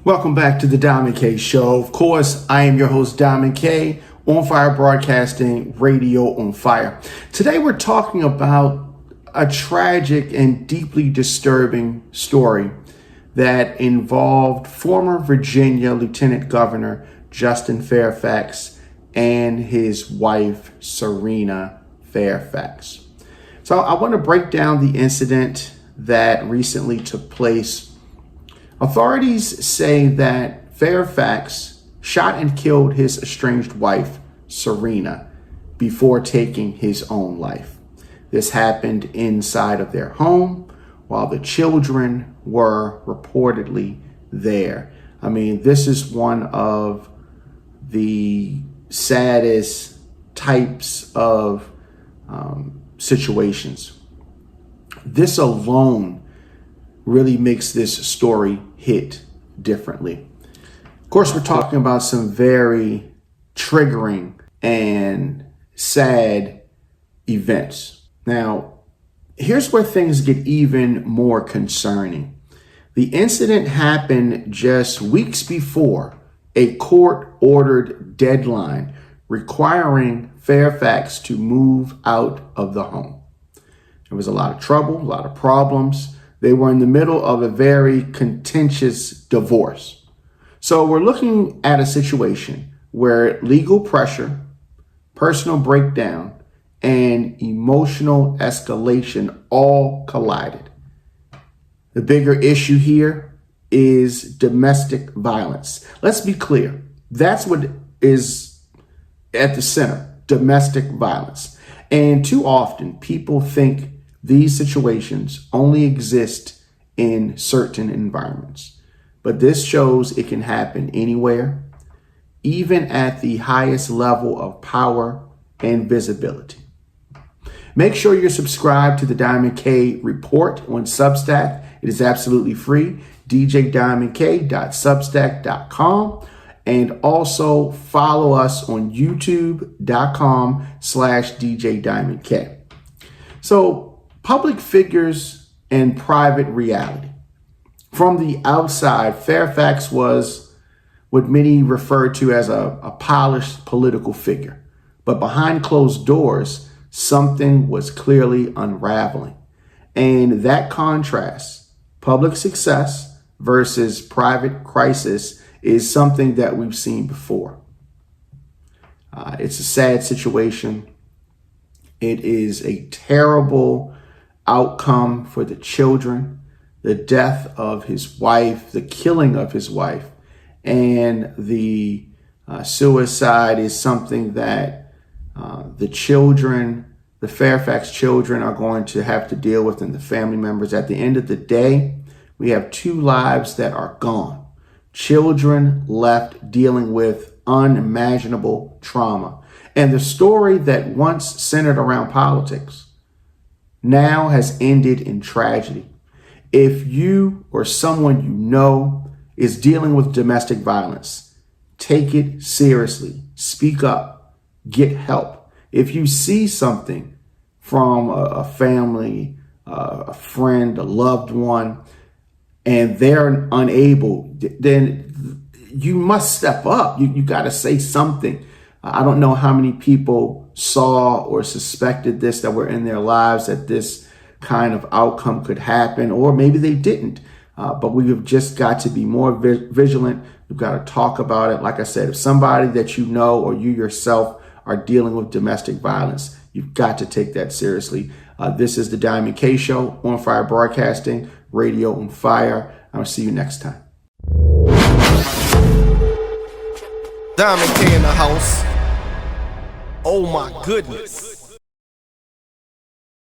Welcome back to the Diamond K Show. Of course, I am your host, Diamond K, On Fire Broadcasting, Radio on Fire. Today, we're talking about a tragic and deeply disturbing story that involved former Virginia Lieutenant Governor Justin Fairfax and his wife, Cerina Fairfax. So I want to break down the incident that recently took place. Authorities say that Fairfax shot and killed his estranged wife, Cerina, before taking his own life. This happened inside of their home while the children were reportedly there. I mean, this is one of the saddest types of situations. This alone really makes this story hit differently. Of course, we're talking about some very triggering and sad events. Now, here's where things get even more concerning. The incident happened just weeks before a court-ordered deadline requiring Fairfax to move out of the home. There was a lot of trouble, a lot of problems. They were in the middle of a very contentious divorce. So we're looking at a situation where legal pressure, personal breakdown, and emotional escalation all collided. The bigger issue here is domestic violence. Let's be clear. That's what is at the center, domestic violence. And too often people think these situations only exist in certain environments, but this shows it can happen anywhere, even at the highest level of power and visibility. Make sure you're subscribed to the Diamond K Report on Substack. It is absolutely free, djdiamondk.substack.com. And also follow us on youtube.com/djdiamondk. So, public figures and private reality. From the outside, Fairfax was what many refer to as a polished political figure. But behind closed doors, something was clearly unraveling. And that contrast, public success versus private crisis, is something that we've seen before. It's a sad situation. It is a terrible outcome for the children, the death of his wife, the killing of his wife, and the suicide is something that the children, the Fairfax children, are going to have to deal with, and the family members. At the end of the day, we have two lives that are gone. Children left dealing with unimaginable trauma. And the story that once centered around politics now has ended in tragedy. If you or someone you know is dealing with domestic violence, take it seriously. Speak up. Get help. If you see something from a family, a friend, a loved one, and they're unable, then you must step up. You got to say something. I don't know how many people saw or suspected this, that were in their lives, that this kind of outcome could happen, or maybe they didn't. But we have just got to be more vigilant. We've got to talk about it. Like I said, if somebody that you know or you yourself are dealing with domestic violence, you've got to take that seriously. This is the Diamond K Show, On Fire Broadcasting, Radio on Fire. I'll see you next time. Diamond K in the house. Oh my goodness.